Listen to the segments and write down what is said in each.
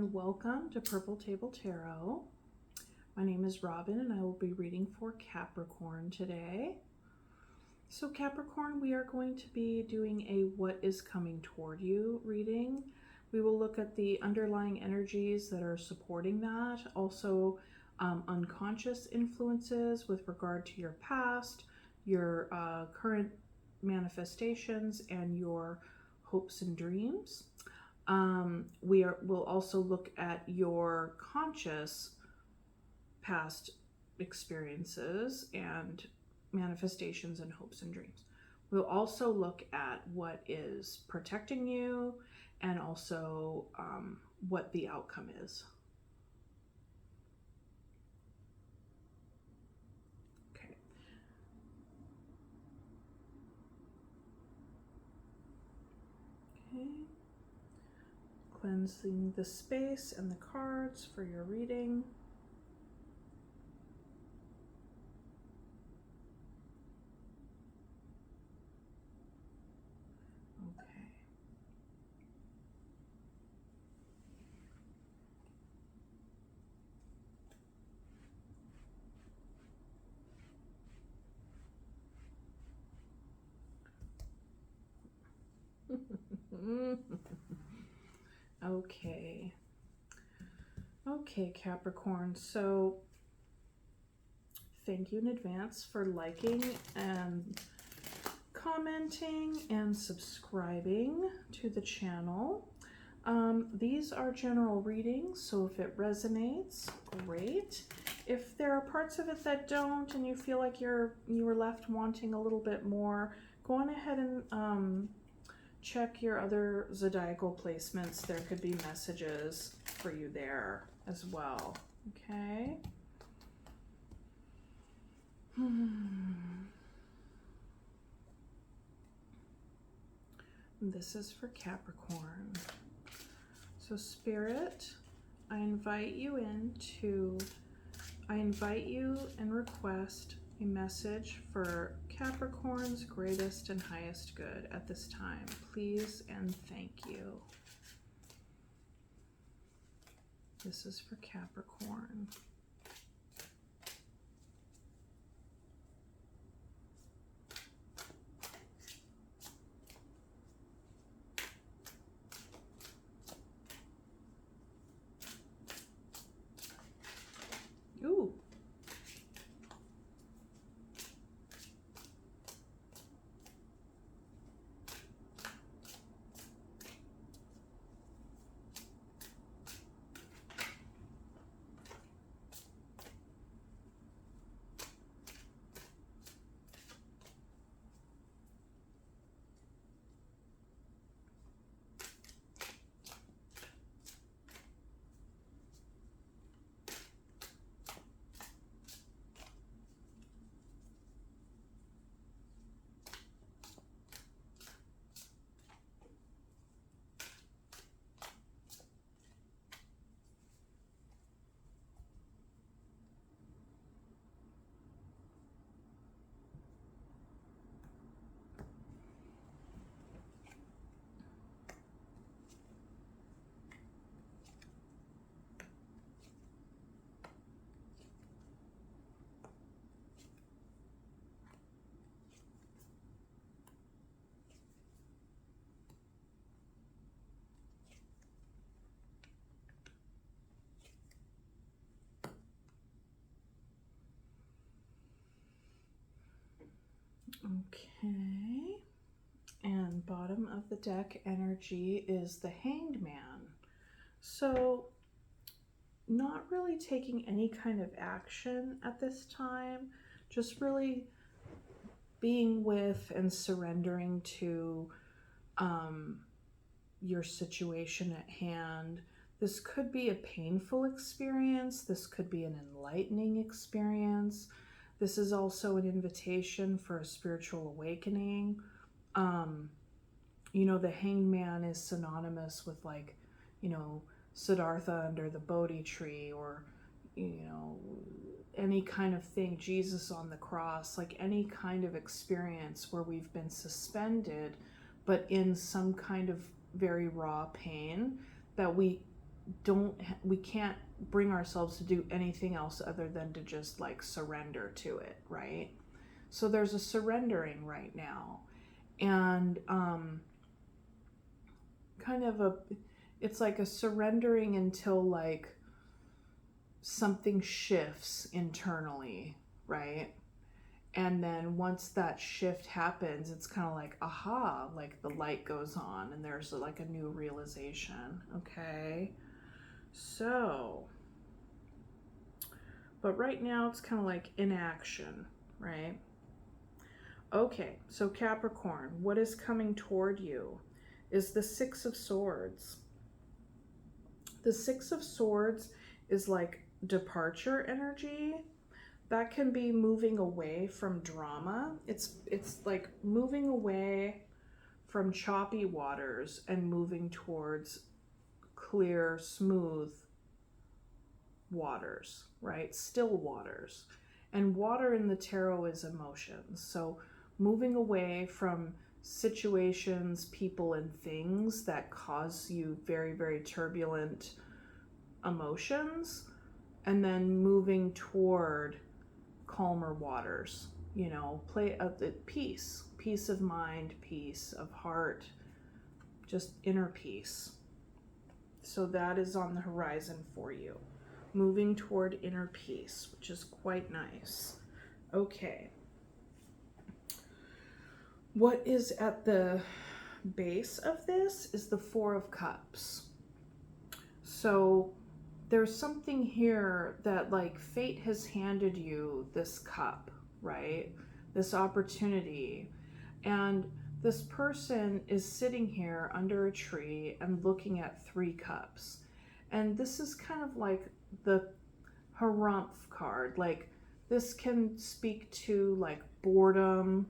Capricorn, welcome to Purple Table Tarot. My name is Robin and I will be reading for Capricorn today. So Capricorn, we are going to be doing a what is coming toward you reading. We will look at the underlying energies that are supporting that, also unconscious influences with regard to your past, your current manifestations, and your hopes and dreams. We'll also look at your conscious past experiences and manifestations and hopes and dreams. We'll also look at what is protecting you and also what the outcome is. Okay. Okay. Cleansing the space and the cards for your reading. Okay. Okay, Capricorn. So thank you in advance for liking and commenting and subscribing to the channel. These are general readings, so if it resonates, great. If there are parts of it that don't and you feel like you were left wanting a little bit more, go on ahead and check your other zodiacal placements. There could be messages for you there as well. Okay. This is for Capricorn. So Spirit, I invite you and request a message for Capricorn's greatest and highest good at this time. Please and thank you. This is for Capricorn. Ooh. Okay, and bottom of the deck energy is the Hanged Man. So not really taking any kind of action at this time, just really being with and surrendering to your situation at hand. This could be a painful experience. This could be an enlightening experience. This is also an invitation for a spiritual awakening. You know, the Hanged Man is synonymous with, like, you know, Siddhartha under the Bodhi tree, or, you know, any kind of thing, Jesus on the cross, like any kind of experience where we've been suspended, but in some kind of very raw pain that we we can't bring ourselves to do anything else other than to just like surrender to it, right? So there's a surrendering right now, and it's like a surrendering until like something shifts internally, right? And then once that shift happens, it's kind of like, aha, like the light goes on and there's like a new realization. Okay. So, but right now it's kind of like inaction, right? Okay. So Capricorn, what is coming toward you is the Six of Swords. The Six of Swords is like departure energy. That can be moving away from drama. It's like moving away from choppy waters and moving towards clear, smooth waters, right? Still waters. And water in the tarot is emotions. So moving away from situations, people, and things that cause you very, very turbulent emotions, and then moving toward calmer waters, you know, play at the peace of mind, peace of heart, just inner peace. So that is on the horizon for you, moving toward inner peace, which is quite nice. Okay. What is at the base of this is the Four of Cups. So there's something here that like fate has handed you this cup, right? This opportunity. And this person is sitting here under a tree and looking at 3 cups. And this is kind of like the Harumph card. Like this can speak to like boredom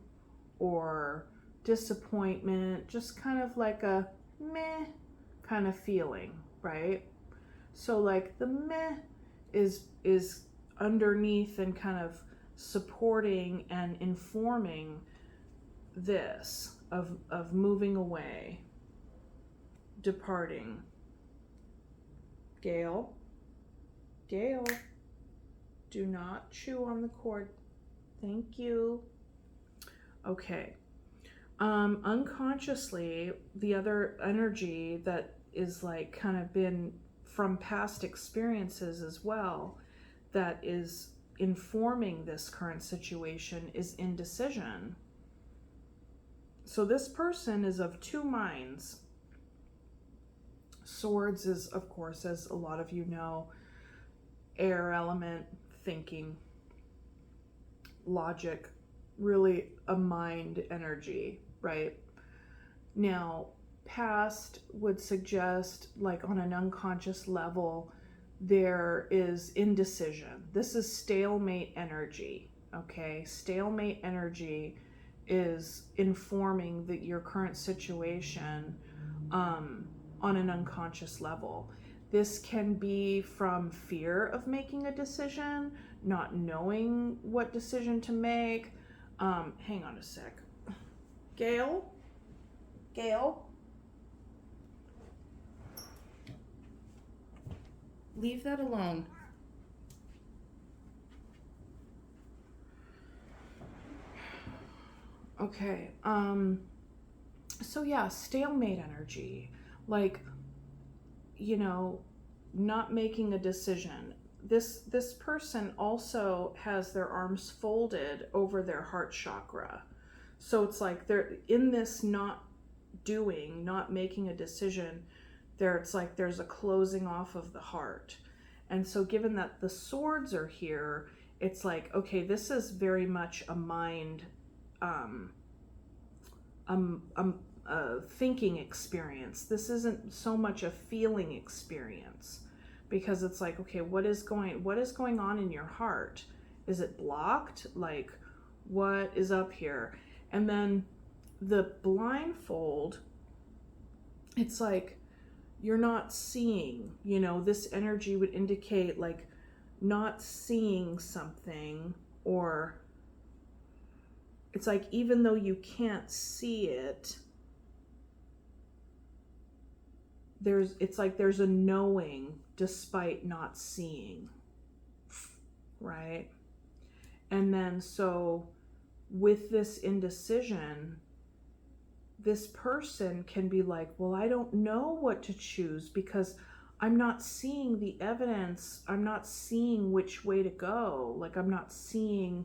or disappointment, just kind of like a meh kind of feeling, right? So like the meh is underneath and kind of supporting and informing this of moving away, departing. Gail, do not chew on the cord. Thank you. Okay. Unconsciously, the other energy that is like kind of been from past experiences as well that is informing this current situation is indecision. So this person is of 2 minds. Swords is, of course, as a lot of you know, air element, thinking, logic, really a mind energy, right? Now, past would suggest, like on an unconscious level, there is indecision. This is stalemate energy, okay? Stalemate energy is informing your current situation on an unconscious level. This can be from fear of making a decision, not knowing what decision to make. Hang on a sec. Gail? Leave that alone. Okay. So yeah, stalemate energy. Like, you know, not making a decision. This person also has their arms folded over their heart chakra. So it's like they're in this not making a decision, it's like there's a closing off of the heart. And so given that the swords are here, it's like, okay, this is very much a mind, a thinking experience. This isn't so much a feeling experience, because it's like, okay, what is going on in your heart? Is it blocked? Like, what is up here? And then the blindfold, it's like you're not seeing, you know, this energy would indicate like not seeing something, or it's like even though you can't see it, it's like there's a knowing despite not seeing, right? And then so with this indecision, this person can be like, well, I don't know what to choose because I'm not seeing the evidence. I'm not seeing which way to go. Like, I'm not seeing,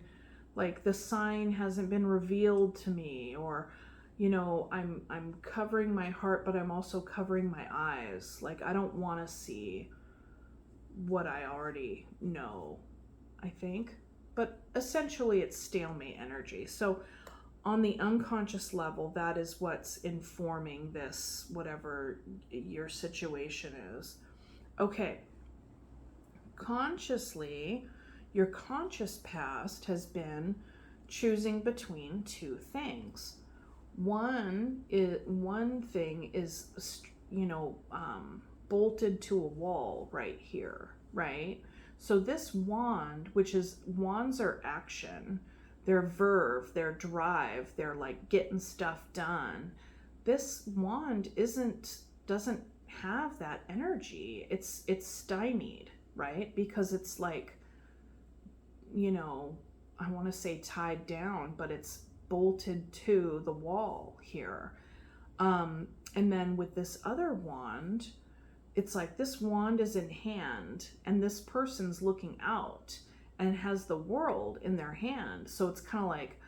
like, the sign hasn't been revealed to me, or, you know, I'm covering my heart, but I'm also covering my eyes. Like, I don't want to see what I already know, I think. But essentially it's stalemate energy. So on the unconscious level, that is what's informing this, whatever your situation is. Okay. Consciously, your conscious past has been choosing between two things. One thing is, you know, bolted to a wall right here, right? So this wand, which is, wands are action, their verve, their drive, they're like getting stuff done. This wand doesn't have that energy. It's stymied, right? Because it's like, you know, I want to say tied down, but it's bolted to the wall here. And then with this other wand, it's like this wand is in hand and this person's looking out and has the world in their hand. So it's kind of like,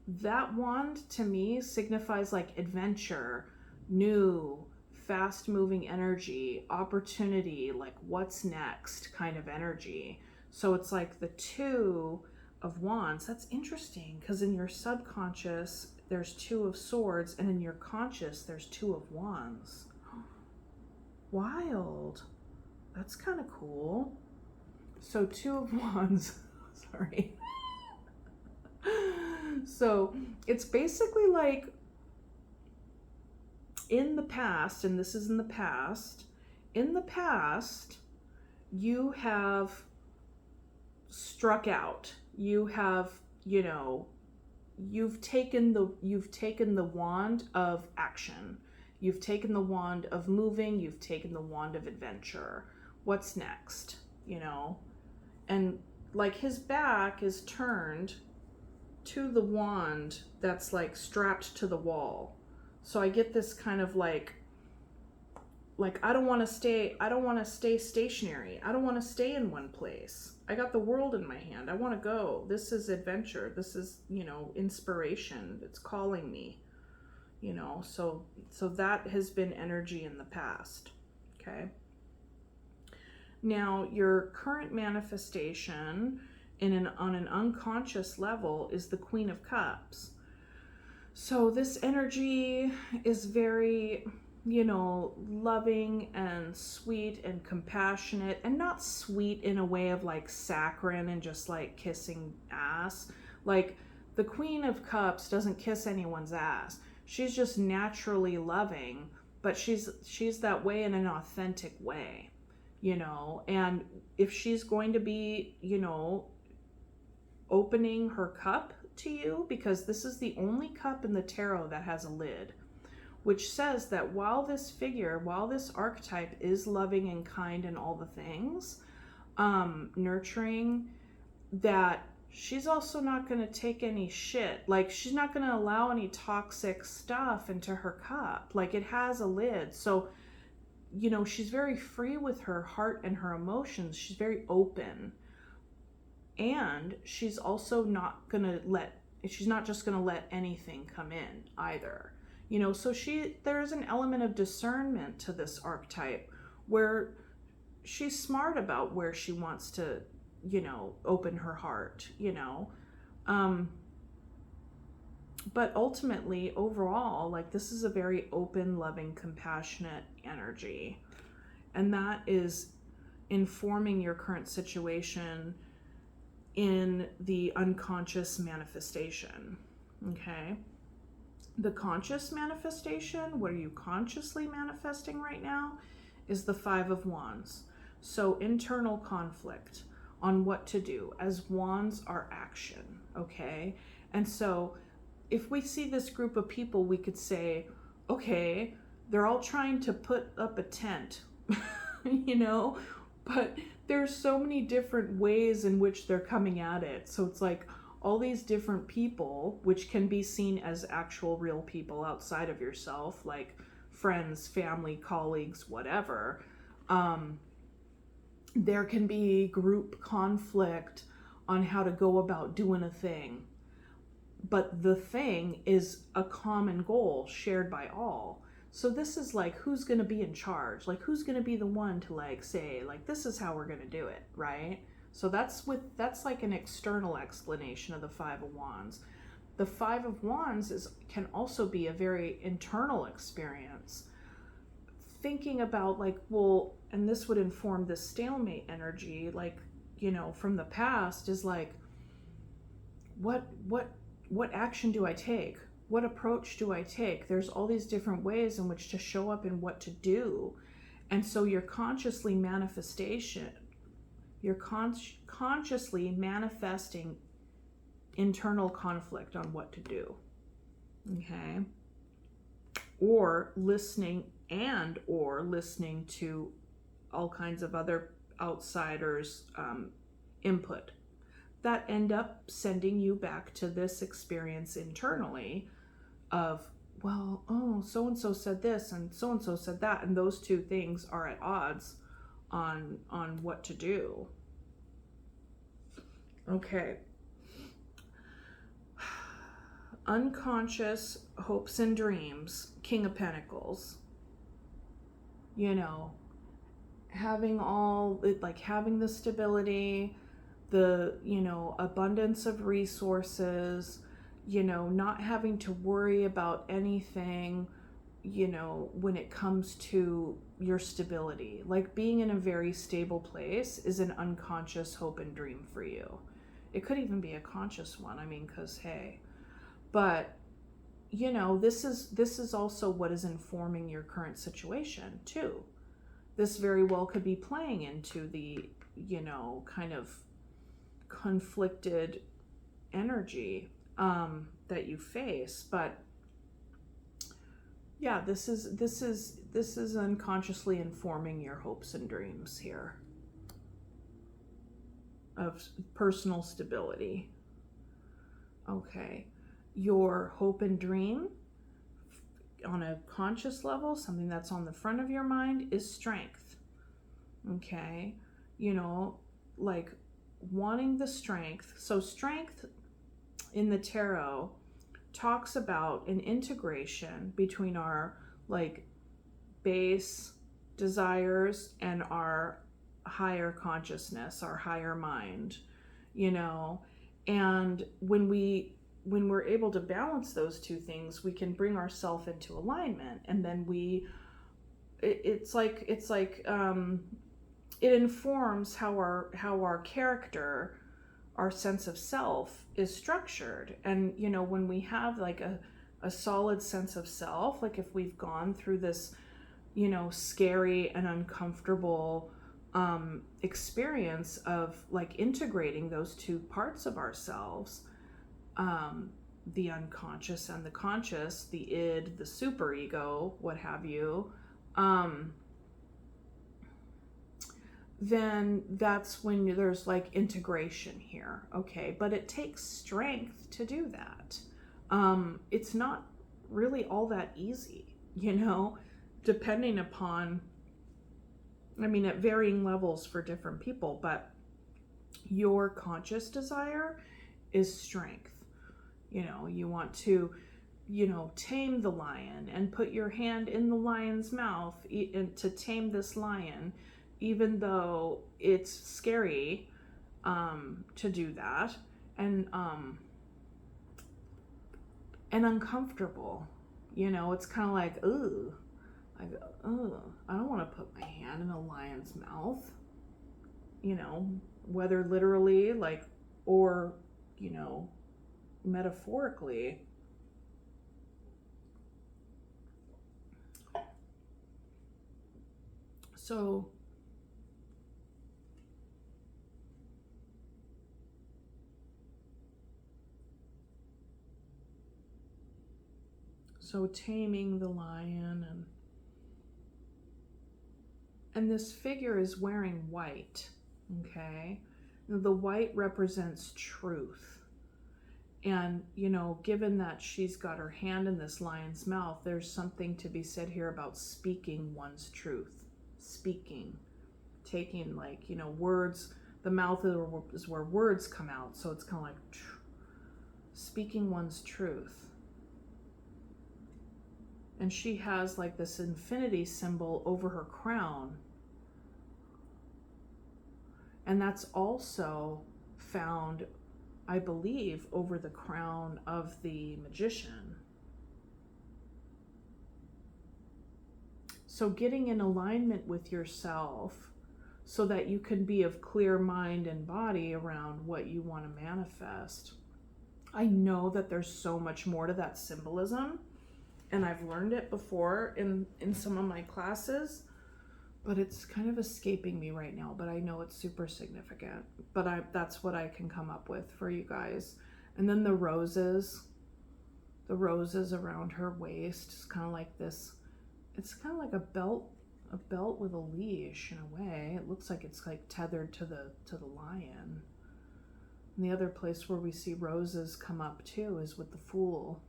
that wand to me signifies like adventure, new, fast moving energy, opportunity, like what's next kind of energy. So it's like the two of wands. That's interesting, because in your subconscious there's two of swords, and in your conscious there's two of wands. Wild. That's kind of cool. So two of wands. Sorry. So it's basically like, in the past, and this is in the past, you have struck out. You have, you know, you've taken the wand of action. You've taken the wand of moving. You've taken the wand of adventure. What's next? You know? And like his back is turned to the wand that's like strapped to the wall. So I get this kind of like I don't want to stay stationary. I don't want to stay in one place. I got the world in my hand. I want to go. This is adventure. This is, you know, inspiration. It's calling me, you know. So that has been energy in the past. Okay. Now, your current manifestation on an unconscious level is the Queen of Cups. So this energy is very, you know, loving and sweet and compassionate, and not sweet in a way of like saccharine and just like kissing ass. Like, the Queen of Cups doesn't kiss anyone's ass. She's just naturally loving, but she's that way in an authentic way, you know. And if she's going to be, you know, opening her cup to you, because this is the only cup in the tarot that has a lid, which says that while this archetype is loving and kind and all the things, nurturing, that she's also not going to take any shit. Like, she's not going to allow any toxic stuff into her cup. Like, it has a lid. So, you know, she's very free with her heart and her emotions. She's very open. And she's also she's not just going to let anything come in either. You know, so there's an element of discernment to this archetype where she's smart about where she wants to, you know, open her heart, you know. But ultimately, overall, like, this is a very open, loving, compassionate energy. And that is informing your current situation in the unconscious manifestation. Okay? The conscious manifestation, what are you consciously manifesting right now, is the Five of Wands. So internal conflict on what to do, as wands are action, okay? And so if we see this group of people, we could say, okay, they're all trying to put up a tent, you know, but there's so many different ways in which they're coming at it. So it's like all these different people, which can be seen as actual real people outside of yourself, like friends, family, colleagues, whatever. There can be group conflict on how to go about doing a thing. But the thing is a common goal shared by all. So this is like, who's going to be in charge? Like, who's going to be the one to like say, like, this is how we're going to do it, right? So that's like an external explanation of the Five of Wands. The Five of Wands can also be a very internal experience. Thinking about like, well, and this would inform the stalemate energy, like, you know, from the past is like, what action do I take? What approach do I take? There's all these different ways in which to show up and what to do. And so you're consciously manifesting internal conflict on what to do. Okay? Or listening to all kinds of other outsiders' input that end up sending you back to this experience internally of, well, oh, so-and-so said this and so-and-so said that, and those two things are at odds on what to do. Okay. Unconscious hopes and dreams, King of Pentacles. You know, having the stability, the, you know, abundance of resources, you know, not having to worry about anything, you know, when it comes to your stability. Like being in a very stable place is an unconscious hope and dream for you. It could even be a conscious one, I mean, because hey, but you know, this is also what is informing your current situation too. This very well could be playing into the, you know, kind of conflicted energy that you face. But yeah, this is unconsciously informing your hopes and dreams here of personal stability. Okay, your hope and dream on a conscious level, something that's on the front of your mind, is strength. Okay, you know, like wanting the strength. So strength in the tarot talks about an integration between our like base desires and our higher consciousness, our higher mind, you know. And when we're able to balance those two things, we can bring ourselves into alignment, and then it informs how our character, our sense of self is structured. And you know, when we have like a solid sense of self, like if we've gone through this, you know, scary and uncomfortable experience of like integrating those two parts of ourselves, the unconscious and the conscious, the id, the superego, what have you, then that's when there's like integration here. Okay, but it takes strength to do that. It's not really all that easy, you know, depending upon, I mean, at varying levels for different people, but your conscious desire is strength. You know, you want to, you know, tame the lion and put your hand in the lion's mouth to tame this lion, even though it's scary to do that, and uncomfortable. You know, it's kind of like, ooh, I don't want to put my hand in a lion's mouth. You know, whether literally, like, or, you know, metaphorically. So taming the lion and And this figure is wearing white, okay? The white represents truth. And, you know, given that she's got her hand in this lion's mouth, there's something to be said here about speaking one's truth. Speaking. Taking, like, you know, words. The mouth is where words come out. So it's kind of like speaking one's truth. And she has like this infinity symbol over her crown. And that's also found, I believe, over the crown of the magician. So getting in alignment with yourself so that you can be of clear mind and body around what you want to manifest. I know that there's so much more to that symbolism, and I've learned it before in some of my classes, but it's kind of escaping me right now, but I know it's super significant. But that's what I can come up with for you guys. And then the roses around her waist is kind of like this. It's kind of like a belt with a leash in a way. It looks like it's like tethered to the lion. And the other place where we see roses come up too is with the Fool.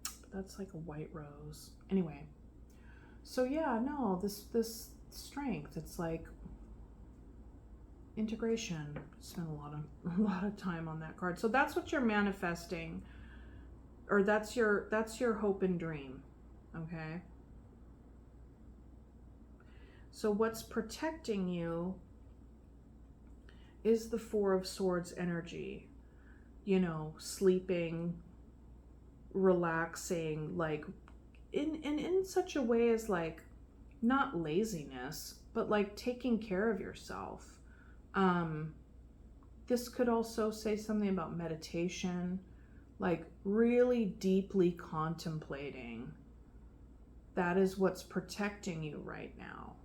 But that's like a white rose. Anyway. So yeah, no, this strength, it's like integration. Spent a lot of time on that card. So that's what you're manifesting, or that's your hope and dream. Okay? So what's protecting you is the Four of Swords energy. You know, sleeping, relaxing, like in such a way as like not laziness, but like taking care of yourself. This could also say something about meditation, like really deeply contemplating. That is what's protecting you right now.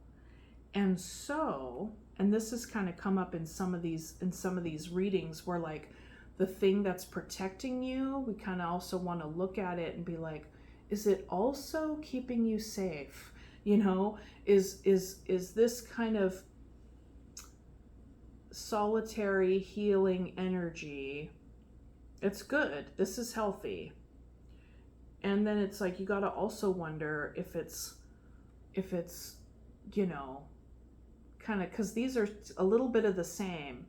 And so, and this has kind of come up in some of these readings where like the thing that's protecting you, we kind of also want to look at it and be like, is it also keeping you safe? You know, is this kind of solitary healing energy? It's good. This is healthy. And then it's like, you got to also wonder if it's, you know, kind of, because these are a little bit of the same.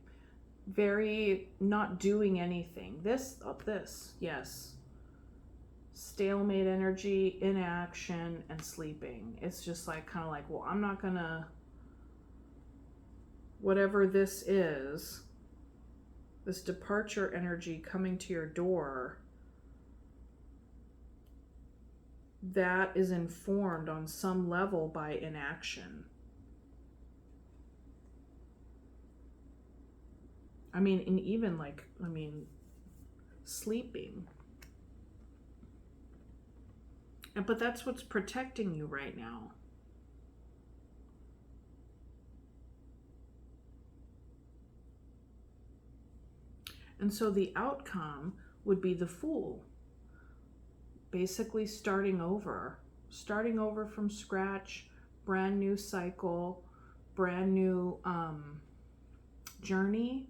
Very not doing anything. This, yes. Stalemate energy, inaction, and sleeping. It's just like, kind of like, well, I'm not gonna, whatever this is, this departure energy coming to your door, that is informed on some level by inaction. I mean, and even like, sleeping. But that's what's protecting you right now. And so the outcome would be the Fool. Basically starting over from scratch, brand new cycle, brand new journey.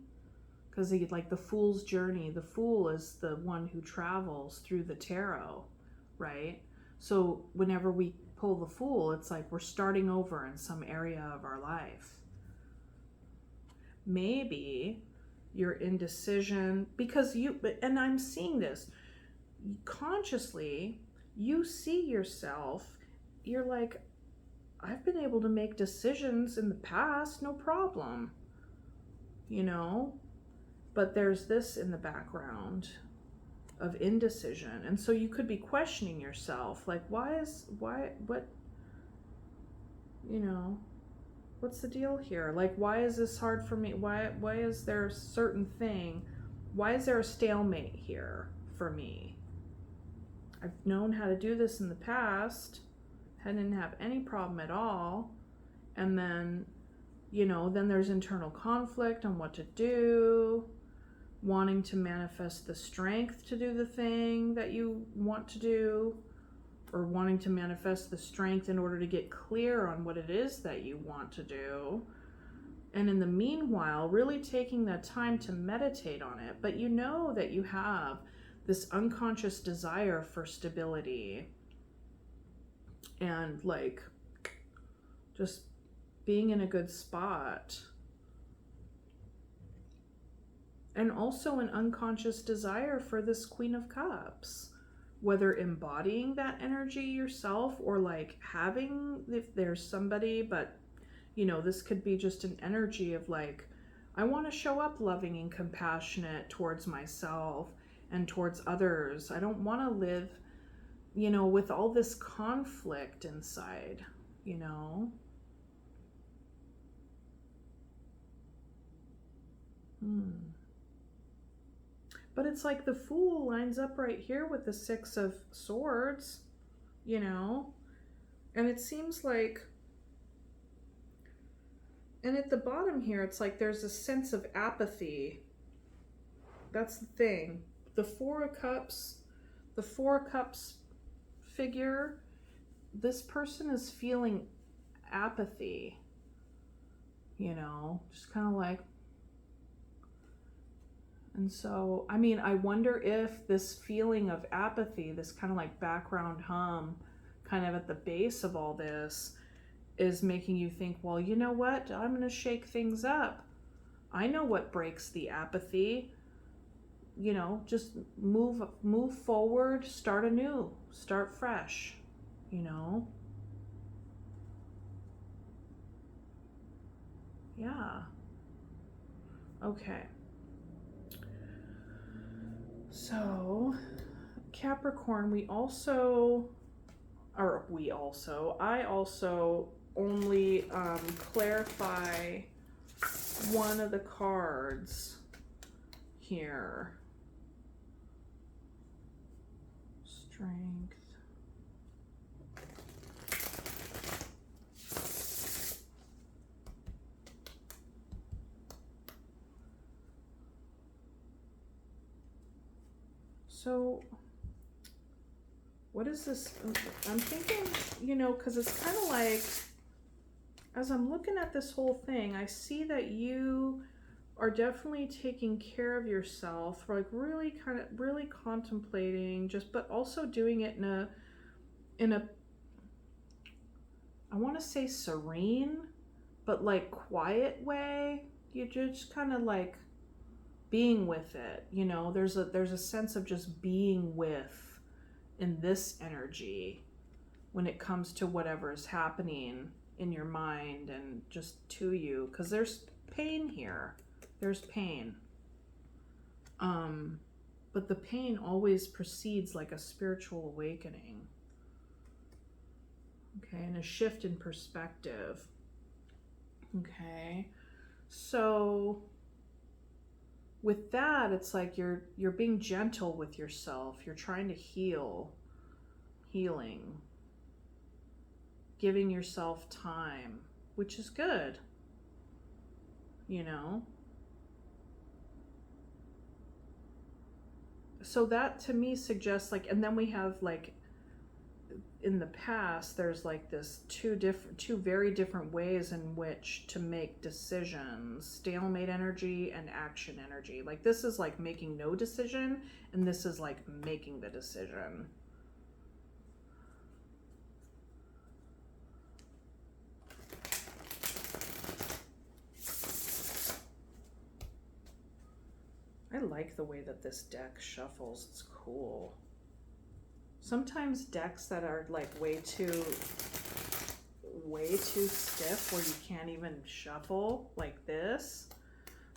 Because like the Fool's journey, the Fool is the one who travels through the tarot, right? So whenever we pull the Fool, it's like we're starting over in some area of our life. Maybe your indecision, because and I'm seeing this, consciously, you see yourself, you're like, I've been able to make decisions in the past, no problem, you know? But there's this in the background of indecision. And so you could be questioning yourself, like, what, you know, what's the deal here? Like, why is this hard for me? Why is there a certain thing? Why is there a stalemate here for me? I've known how to do this in the past, didn't have any problem at all. And then, you know, then there's internal conflict on what to do, wanting to manifest the strength to do the thing that you want to do. or wanting to manifest the strength in order to get clear on what it is that you want to do. And in the meanwhile, really taking that time to meditate on it. But you know that you have this unconscious desire for stability and like just being in a good spot. And also an unconscious desire for this Queen of Cups, whether embodying that energy yourself or like having, if there's somebody, but you know, this could be just an energy of like, I want to show up loving and compassionate towards myself and towards others. I don't want to live, you know, with all this conflict inside, you know. But it's like the Fool lines up right here with the Six of Swords, you know. And it seems like, and at the bottom here, it's like there's a sense of apathy. That's the thing. The Four of Cups figure, this person is feeling apathy, you know, just kind of like. And so, I mean, I wonder if this feeling of apathy, this kind of like background hum, kind of at the base of all this, is making you think, well, you know what? I'm going to shake things up. I know what breaks the apathy. You know, just move forward, start anew, start fresh, you know? Yeah. Okay. So, Capricorn, I also only clarify one of the cards here. Strength. So, what is this? I'm thinking, you know, because it's kind of like, as I'm looking at this whole thing, I see that you are definitely taking care of yourself, like really contemplating, but also doing it in a I want to say serene, but like quiet way. You just kind of like being with it, you know. There's a sense of just being with in this energy when it comes to whatever is happening in your mind and just to you, because there's pain here. There's pain. But the pain always precedes like a spiritual awakening. Okay, and a shift in perspective. Okay. So with that, it's like you're being gentle with yourself. You're trying to healing, giving yourself time, which is good, you know. So that to me suggests like, and then we have like in the past, there's like this two very different ways in which to make decisions: stalemate energy and action energy. Like this is like making no decision, and this is like making the decision. I like the way that this deck shuffles. It's cool. Sometimes decks that are like way too stiff where you can't even shuffle like this,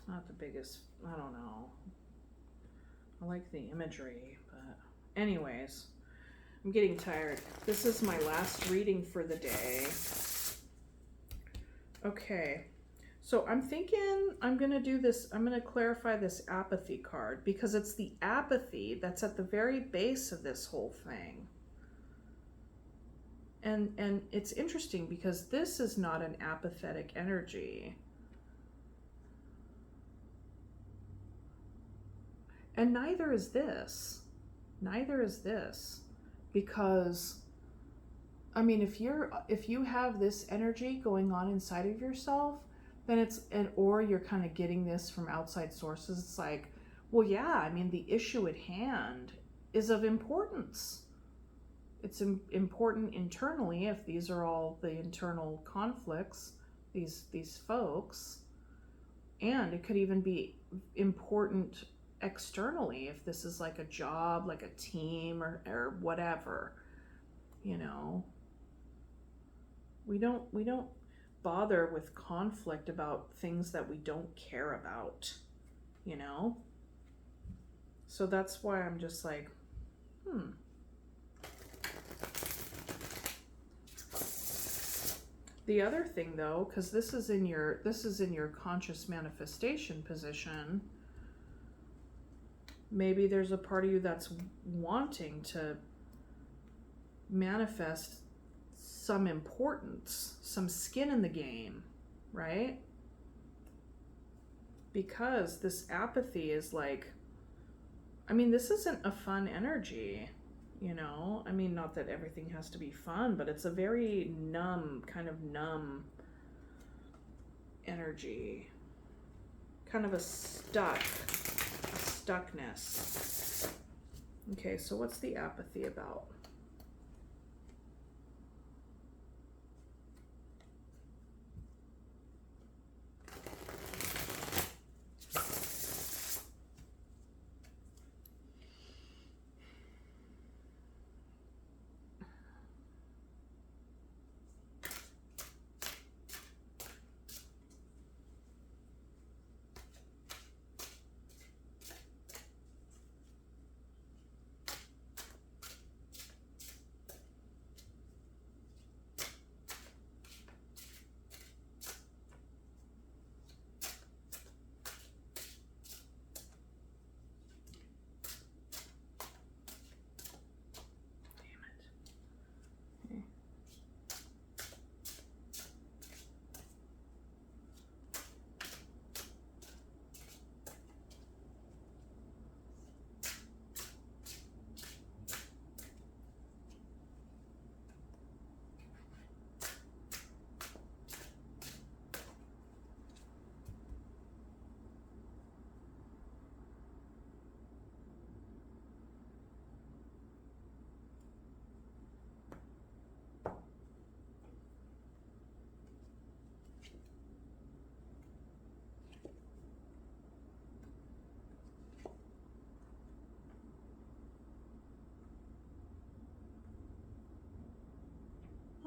not the biggest, I don't know. I like the imagery, but anyways, I'm getting tired. This is my last reading for the day. Okay. So I'm thinking I'm going to do this. I'm going to clarify this apathy card because it's the apathy that's at the very base of this whole thing. And it's interesting because this is not an apathetic energy. And neither is this. Neither is this. Because I mean, if you have this energy going on inside of yourself, then or you're kind of getting this from outside sources, it's like, well, yeah, I mean, the issue at hand is of importance. It's important internally if these are all the internal conflicts, these folks, and it could even be important externally if this is like a job, like a team or whatever, you know. We don't bother with conflict about things that we don't care about, you know? So that's why I'm just like, The other thing though, because this is in your conscious manifestation position, maybe there's a part of you that's wanting to manifest some importance, some skin in the game, right? Because this apathy is like, I mean, this isn't a fun energy, you know? I mean, not that everything has to be fun, but it's a very kind of numb energy. Kind of a stuckness. Okay, so what's the apathy about?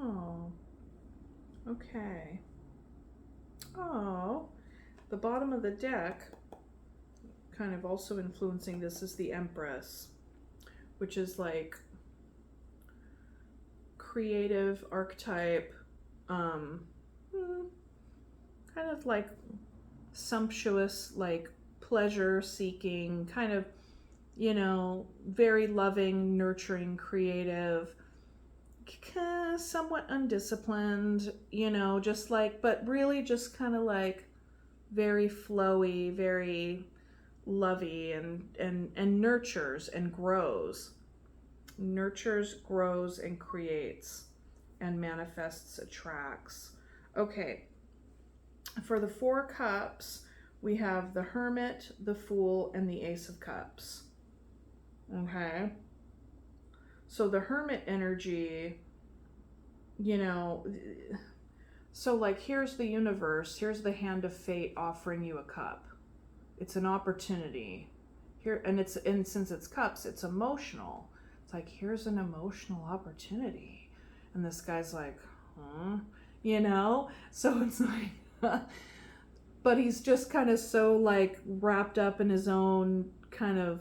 Oh, okay. Oh, the bottom of the deck, kind of also influencing this, is the Empress, which is like creative archetype, kind of like sumptuous, like pleasure seeking, kind of, you know, very loving, nurturing, creative, somewhat undisciplined, you know, just like, but really just kind of like very flowy, very lovey, and nurtures and grows. Nurtures, grows, and creates, and manifests, attracts. Okay, for the Four Cups, we have the Hermit, the Fool, and the Ace of Cups. Okay, so the Hermit energy, you know, so like here's the universe, here's the hand of fate offering you a cup. It's an opportunity here, and since it's cups, it's emotional. It's like, here's an emotional opportunity, and this guy's like, you know, so it's like but he's just kind of so like wrapped up in his own kind of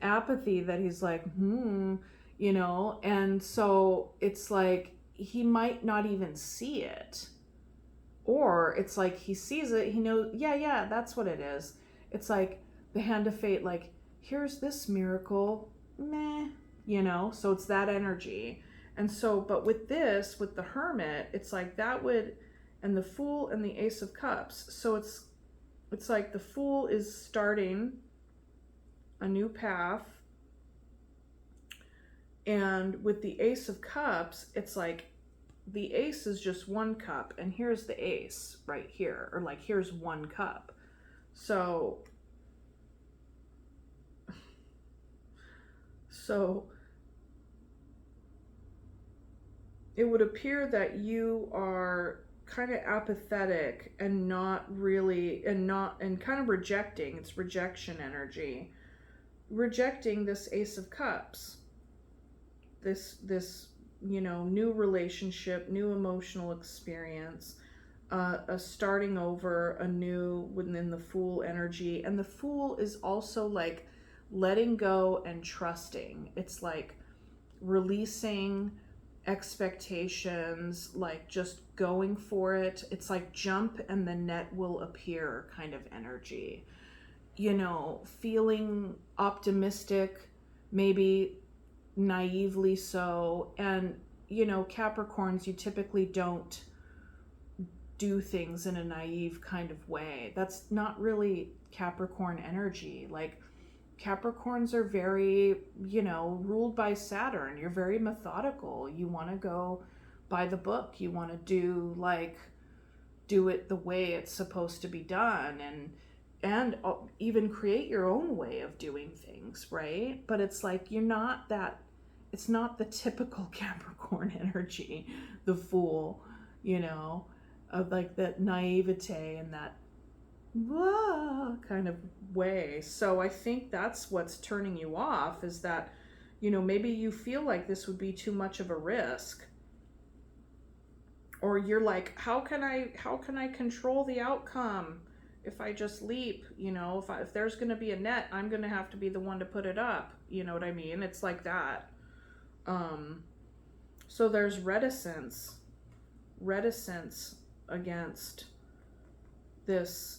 apathy that he's like, you know, and so it's like he might not even see it, or it's like he sees it, he knows, yeah, that's what it is. It's like the hand of fate, like, here's this miracle, meh, you know, so it's that energy. And so, but with this, with the Hermit, it's like that would, and the Fool and the Ace of Cups, so it's like the Fool is starting a new path, And with the Ace of Cups, it's like the ace is just one cup, and here's the ace right here, or like here's one cup. So it would appear that you are kind of apathetic and not really, and kind of rejecting. It's rejection energy, rejecting this Ace of Cups, this new relationship, new emotional experience, a starting over, a new within the Fool energy. And the Fool is also like letting go and trusting. It's like releasing expectations, like just going for it. It's like jump and the net will appear kind of energy. Feeling optimistic, maybe naively so. And Capricorns, you typically don't do things in a naive kind of way. That's not really Capricorn energy. Like Capricorns are very, ruled by Saturn. You're very methodical. You want to go by the book. You want to do it the way it's supposed to be done, and even create your own way of doing things, right? But it's like it's not the typical Capricorn energy, the Fool, of like that naivete and that kind of way. So I think that's what's turning you off, is that maybe you feel like this would be too much of a risk, or you're like, how can I control the outcome if I just leap? If there's going to be a net, I'm going to have to be the one to put it up. You know what I mean? It's like that. So there's reticence against this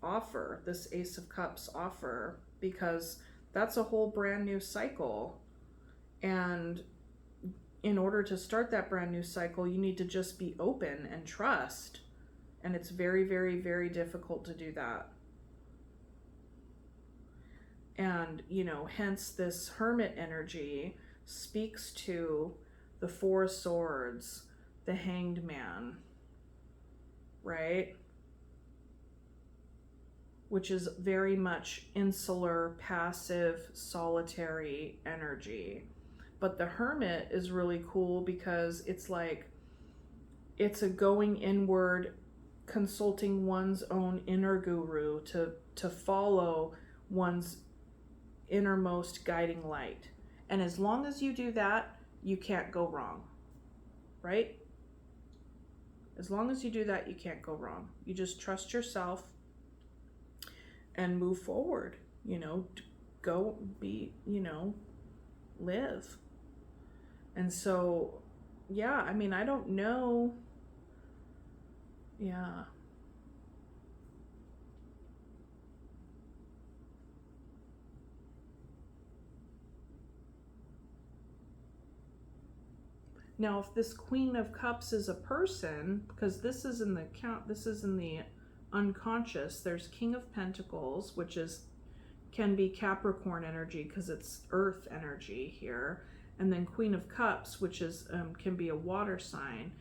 offer, this Ace of Cups offer, because that's a whole brand new cycle. And in order to start that brand new cycle, you need to just be open and trust. And it's very, very, very difficult to do that. And, hence this Hermit energy speaks to the Four of Swords, the Hanged Man, right? Which is very much insular, passive, solitary energy. But the Hermit is really cool because it's like, it's a going inward, consulting one's own inner guru to follow one's innermost guiding light. And as long as you do that, you can't go wrong, right? As long as you do that, you can't go wrong. You just trust yourself and move forward, go be, live. And so, yeah, I mean, I don't know. Yeah. Now, if this Queen of Cups is a person, because this is in the unconscious, there's King of Pentacles, which can be Capricorn energy because it's earth energy here, and then Queen of Cups, which can be a water sign.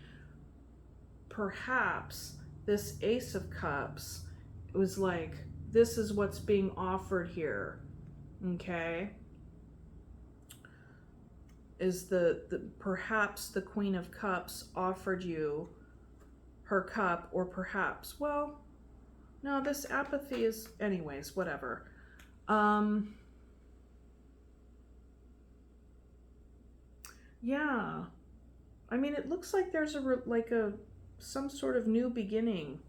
Perhaps this Ace of Cups was like, this is what's being offered here, okay? Is perhaps the Queen of Cups offered you her cup, or perhaps, well, no, this apathy is, anyways, whatever. Yeah, I mean, it looks like there's some sort of new beginning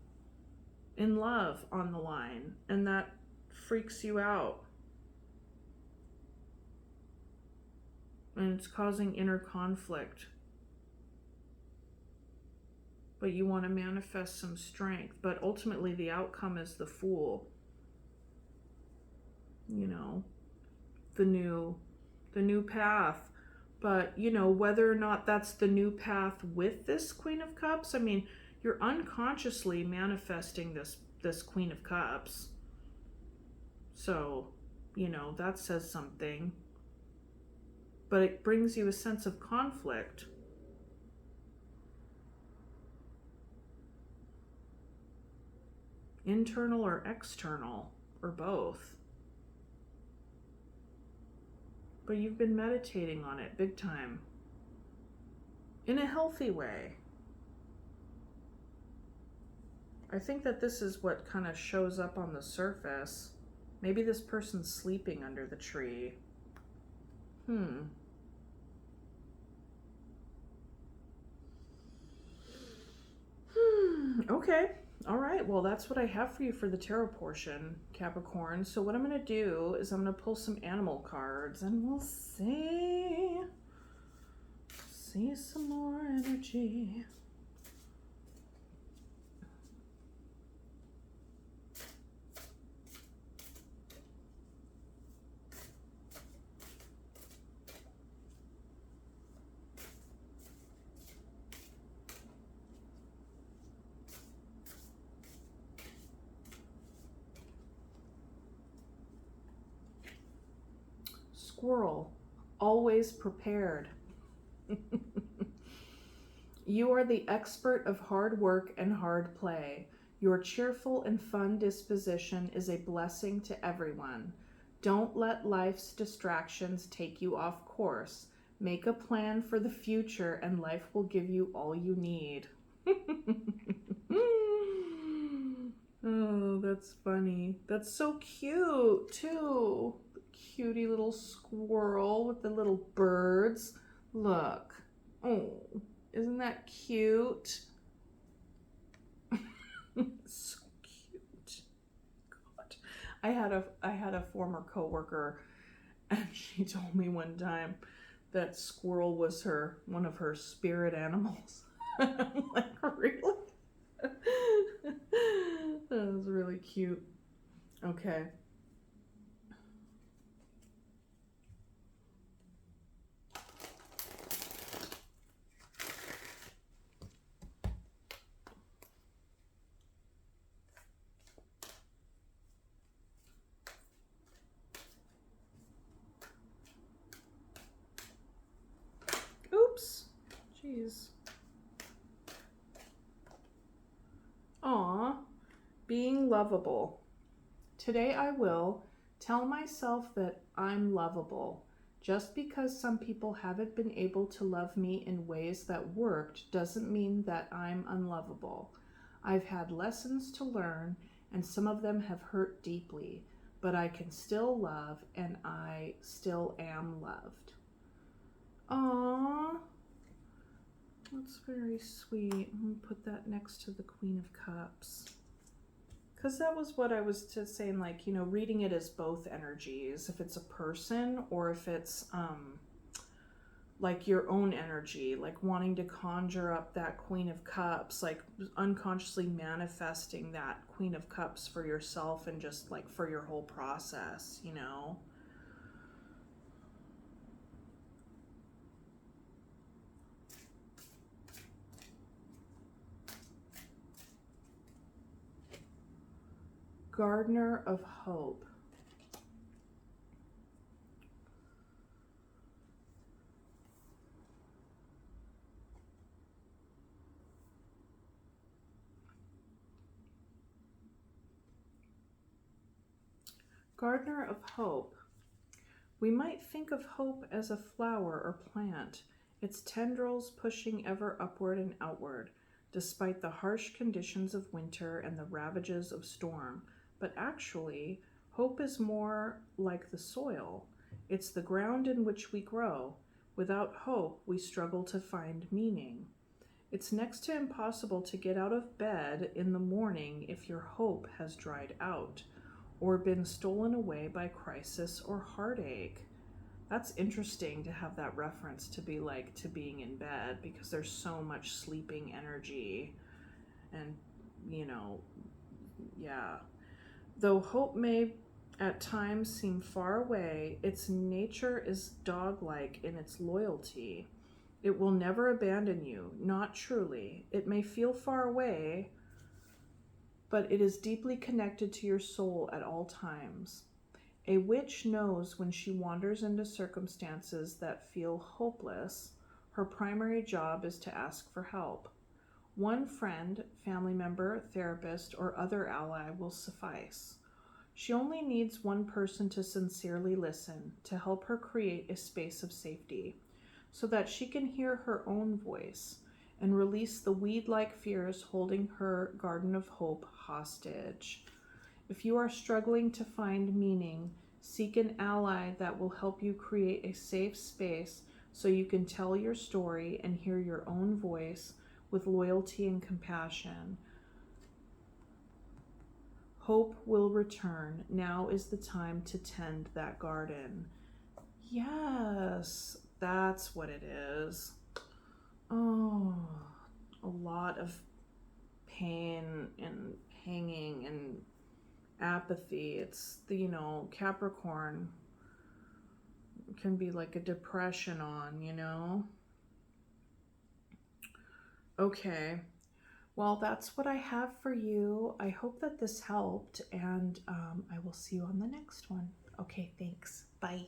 in love on the line, and that freaks you out. And it's causing inner conflict. But you want to manifest some strength. But ultimately the outcome is the Fool. The new path. But, whether or not that's the new path with this Queen of Cups, I mean, you're unconsciously manifesting this Queen of Cups. So, that says something. but it brings you a sense of conflict. Internal or external, or both. But you've been meditating on it big time. In a healthy way. I think that this is what kind of shows up on the surface. Maybe this person's sleeping under the tree. Okay. All right. Well, that's what I have for you for the tarot portion, Capricorn. So what I'm going to do is I'm going to pull some animal cards and we'll see some more energy. Squirrel, always prepared. You are the expert of hard work and hard play. Your cheerful and fun disposition is a blessing to everyone. Don't let life's distractions take you off course. Make a plan for the future and life will give you all you need. Oh, that's funny. That's so cute, too. The cutie little squirrel with the little birds. Look. Oh, isn't that cute? So cute. God. I had a former coworker, and she told me one time that squirrel was one of her spirit animals. I'm like, really? That was really cute. Okay. Oops. Jeez. Aw. Being lovable. Today I will tell myself that I'm lovable. Just because some people haven't been able to love me in ways that worked doesn't mean that I'm unlovable. I've had lessons to learn, and some of them have hurt deeply, but I can still love, and I still am loved. Aww. That's very sweet. I'm going to put that next to the Queen of Cups. Because that was what I was just saying, like, you know, reading it as both energies. If it's a person or if it's like your own energy, like wanting to conjure up that Queen of Cups, like unconsciously manifesting that Queen of Cups for yourself and just like for your whole process, you know? Gardener of Hope. Gardener of Hope. We might think of hope as a flower or plant, its tendrils pushing ever upward and outward, despite the harsh conditions of winter and the ravages of storm. But actually, hope is more like the soil. It's the ground in which we grow. Without hope, we struggle to find meaning. It's next to impossible to get out of bed in the morning if your hope has dried out or been stolen away by crisis or heartache. That's interesting to have that reference to be like to being in bed, because there's so much sleeping energy and, you know, yeah. Though hope may at times seem far away, its nature is dog-like in its loyalty. It will never abandon you, not truly. It may feel far away, but it is deeply connected to your soul at all times. A witch knows when she wanders into circumstances that feel hopeless, her primary job is to ask for help. One friend, family member, therapist, or other ally will suffice. She only needs one person to sincerely listen, to help her create a space of safety, so that she can hear her own voice and release the weed-like fears holding her garden of hope hostage. If you are struggling to find meaning, seek an ally that will help you create a safe space so you can tell your story and hear your own voice with loyalty and compassion. Hope will return. Now is the time to tend that garden. Yes, that's what it is. Oh, a lot of pain and hanging and apathy. It's the, Capricorn can be like a depression on. Okay. Well, that's what I have for you. I hope that this helped, and I will see you on the next one. Okay, thanks. Bye.